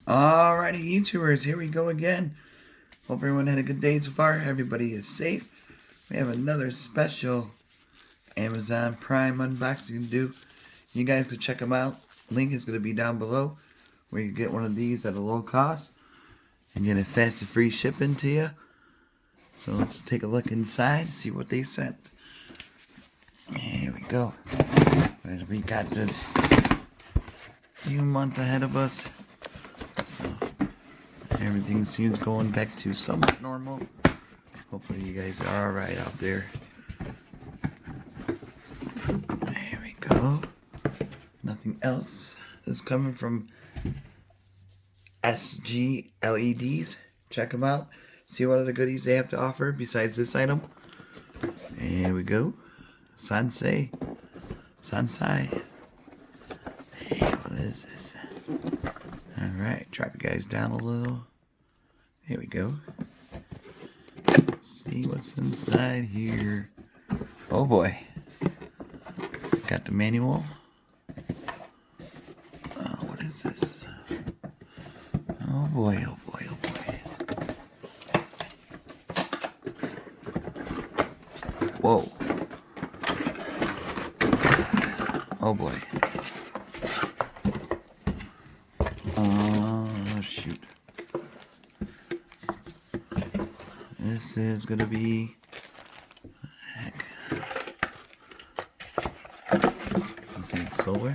Alrighty, YouTubers, here we go again. Hope everyone had a good day so far. Everybody is safe. We have another special Amazon Prime unboxing to do. You guys can check them out. Link is going to be down below where you get one of these at a low cost and get it fast and free shipping to you. So let's take a look inside, see what they sent. Here we go. We got the new month ahead of us. So everything seems going back to somewhat normal. Hopefully you guys are alright out there. There we go. Nothing else is coming from SGLEDS. Check them out. See what other goodies they have to offer besides this item. There we go. Sansei. Hey, what is this? Alright, drop you guys down a little. There we go. Let's see what's inside here. Oh boy. Got the manual. Oh, what is this? Oh boy, oh boy, oh boy. Whoa. Oh boy. Oh shoot. This is gonna be heck. This is solar.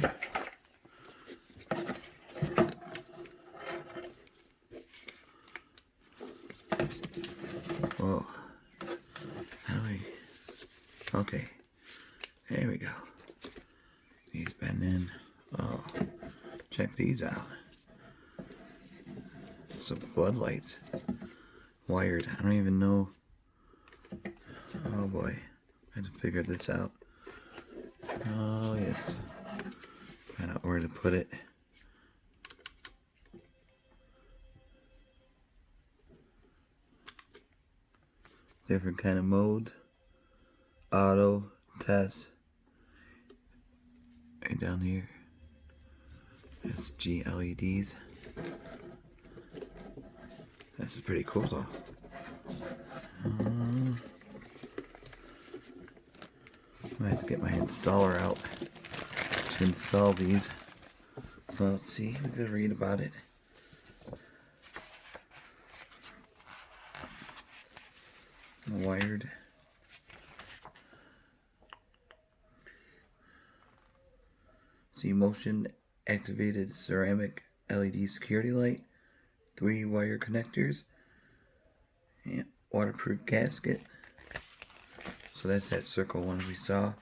Whoa. How do we? Okay. There we go. These bend in. Oh, check these out. Some floodlights. Wired. I don't even know. Oh boy. I had to figure this out. Oh yes. Find out where to put it. Different kind of mode. Auto, test. Right down here. SGLEDs. This is pretty cool though. I have to get my installer out to install these. Well, let's see. We could read about it. Wired. See, motion activated ceramic LED security light, 3 wire connectors, and waterproof gasket. So that's that circle one we saw.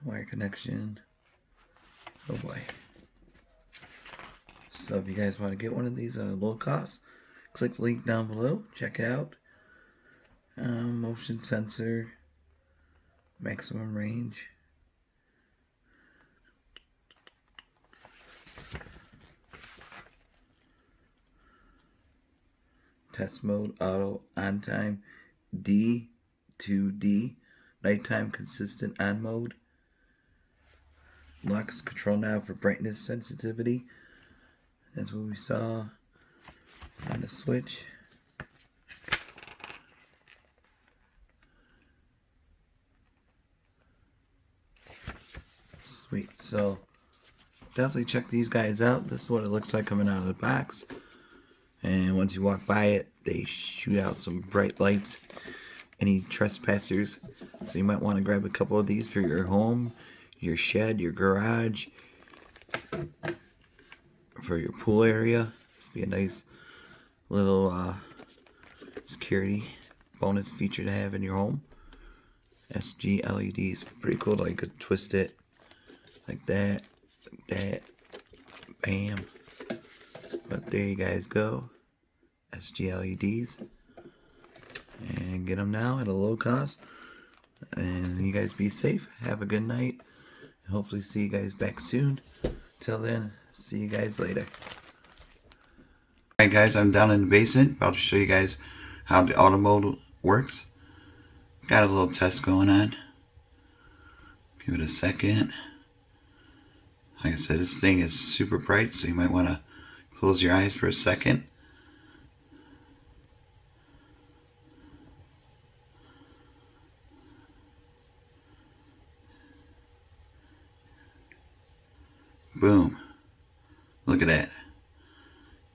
Wire connection. Oh boy. So if you guys want to get one of these at a low cost, click the link down below. Check it out. Motion sensor, maximum range. Test mode, auto, on time, D to D, nighttime consistent on mode. Lux control knob for brightness sensitivity. That's what we saw on the switch. Sweet, so definitely check these guys out. This is what it looks like coming out of the box. And once you walk by it, they shoot out some bright lights. Any trespassers. So you might want to grab a couple of these for your home, your shed, your garage, for your pool area. It'd be a nice little security bonus feature to have in your home. SGLEDs, pretty cool. Like you could twist it like that, bam. But there you guys go, SGLEDs, and get them now at a low cost. And you guys be safe. Have a good night. And hopefully see you guys back soon. Till then, see you guys later. Alright guys, I'm down in the basement, about to show you guys how the auto mode works. Got a little test going on. Give it a second. Like I said, this thing is super bright, so you might want to Close your eyes for a second. Boom. Look at that.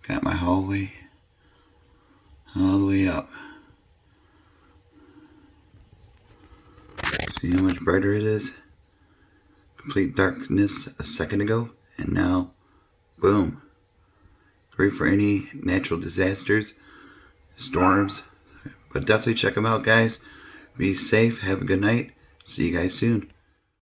Got my hallway all the way up. See how much brighter it is? Complete darkness a second ago, and now, boom. Great for any natural disasters, storms, but definitely check them out, guys. Be safe, have a good night. See you guys soon.